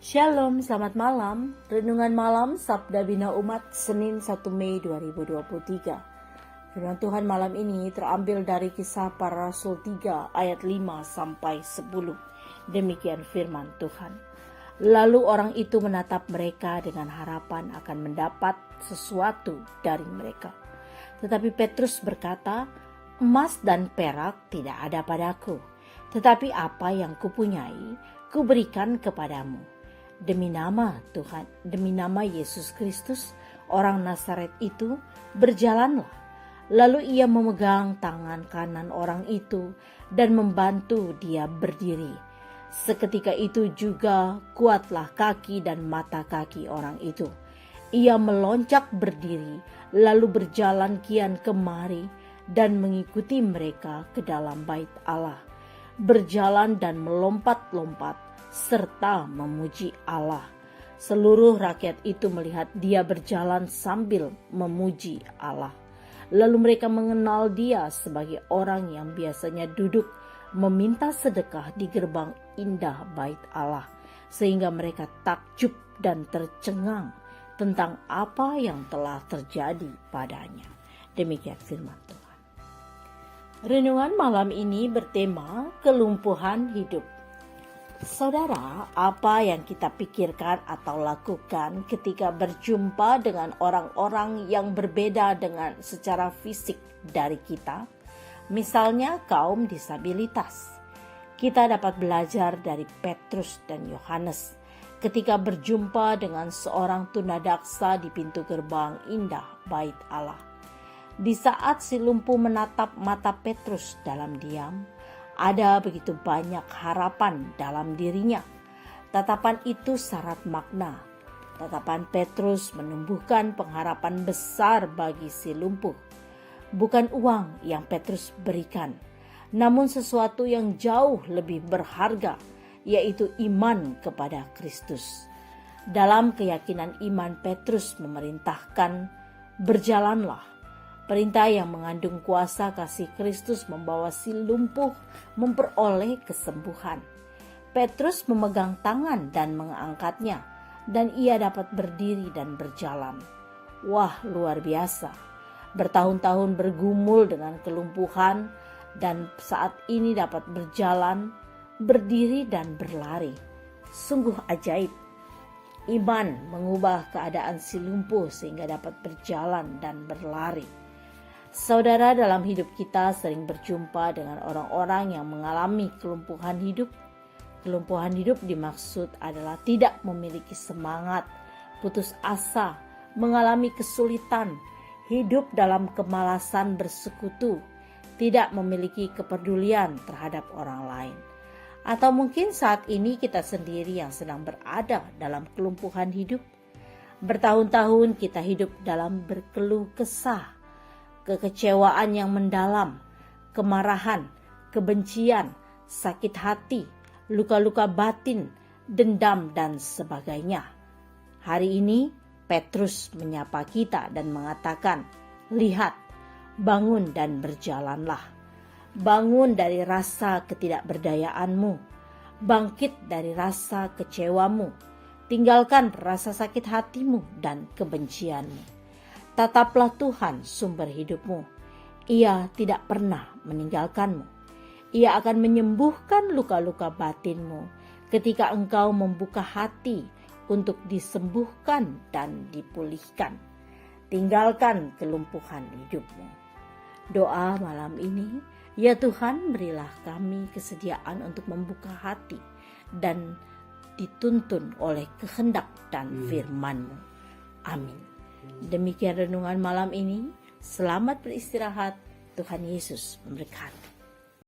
Shalom, selamat malam. Renungan malam Sabda Bina Umat Senin 1 Mei 2023. Firman Tuhan malam ini terambil dari Kisah Para Rasul 3 ayat 5 sampai 10. Demikian firman Tuhan. Lalu orang itu menatap mereka dengan harapan akan mendapat sesuatu dari mereka. Tetapi Petrus berkata, "Emas dan perak tidak ada padaku, tetapi apa yang kupunyai, kuberikan kepadamu. Demi nama Tuhan, demi nama Yesus Kristus, orang Nazaret itu, berjalanlah." Lalu ia memegang tangan kanan orang itu dan membantu dia berdiri. Seketika itu juga kuatlah kaki dan mata kaki orang itu. Ia meloncat berdiri, lalu berjalan kian kemari dan mengikuti mereka ke dalam bait Allah. Berjalan dan melompat-lompat serta memuji Allah. Seluruh rakyat itu melihat dia berjalan sambil memuji Allah. Lalu mereka mengenal dia sebagai orang yang biasanya duduk meminta sedekah di gerbang indah bait Allah, sehingga mereka takjub dan tercengang tentang apa yang telah terjadi padanya. Demikian firman Tuhan. Renungan malam ini bertema kelumpuhan hidup. Saudara, apa yang kita pikirkan atau lakukan ketika berjumpa dengan orang-orang yang berbeda dengan secara fisik dari kita? Misalnya kaum disabilitas. Kita dapat belajar dari Petrus dan Yohanes ketika berjumpa dengan seorang tunadaksa di pintu gerbang indah bait Allah. Di saat si lumpuh menatap mata Petrus dalam diam, ada begitu banyak harapan dalam dirinya. Tatapan itu syarat makna. Tatapan Petrus menumbuhkan pengharapan besar bagi si lumpuh. Bukan uang yang Petrus berikan, namun sesuatu yang jauh lebih berharga, yaitu iman kepada Kristus. Dalam keyakinan iman, Petrus memerintahkan, "Berjalanlah." Perintah yang mengandung kuasa kasih Kristus membawa si lumpuh memperoleh kesembuhan. Petrus memegang tangan dan mengangkatnya, dan ia dapat berdiri dan berjalan. Wah, luar biasa. Bertahun-tahun bergumul dengan kelumpuhan, dan saat ini dapat berjalan, berdiri dan berlari. Sungguh ajaib. Iman mengubah keadaan si lumpuh sehingga dapat berjalan dan berlari. Saudara, dalam hidup kita sering berjumpa dengan orang-orang yang mengalami kelumpuhan hidup. Kelumpuhan hidup dimaksud adalah tidak memiliki semangat, putus asa, mengalami kesulitan, hidup dalam kemalasan bersekutu, tidak memiliki kepedulian terhadap orang lain. Atau mungkin saat ini kita sendiri yang sedang berada dalam kelumpuhan hidup. Bertahun-tahun kita hidup dalam berkeluh kesah, kekecewaan yang mendalam, kemarahan, kebencian, sakit hati, luka-luka batin, dendam, dan sebagainya. Hari ini Petrus menyapa kita dan mengatakan, "Lihat, bangun dan berjalanlah. Bangun dari rasa ketidakberdayaanmu, bangkit dari rasa kecewamu, tinggalkan rasa sakit hatimu dan kebencianmu. Tataplah Tuhan sumber hidupmu. Ia tidak pernah meninggalkanmu. Ia akan menyembuhkan luka-luka batinmu ketika engkau membuka hati untuk disembuhkan dan dipulihkan. Tinggalkan kelumpuhan hidupmu." Doa malam ini, ya Tuhan, berilah kami kesediaan untuk membuka hati dan dituntun oleh kehendak dan firman-Mu. Amin. Demikian renungan malam ini. Selamat beristirahat. Tuhan Yesus memberkati.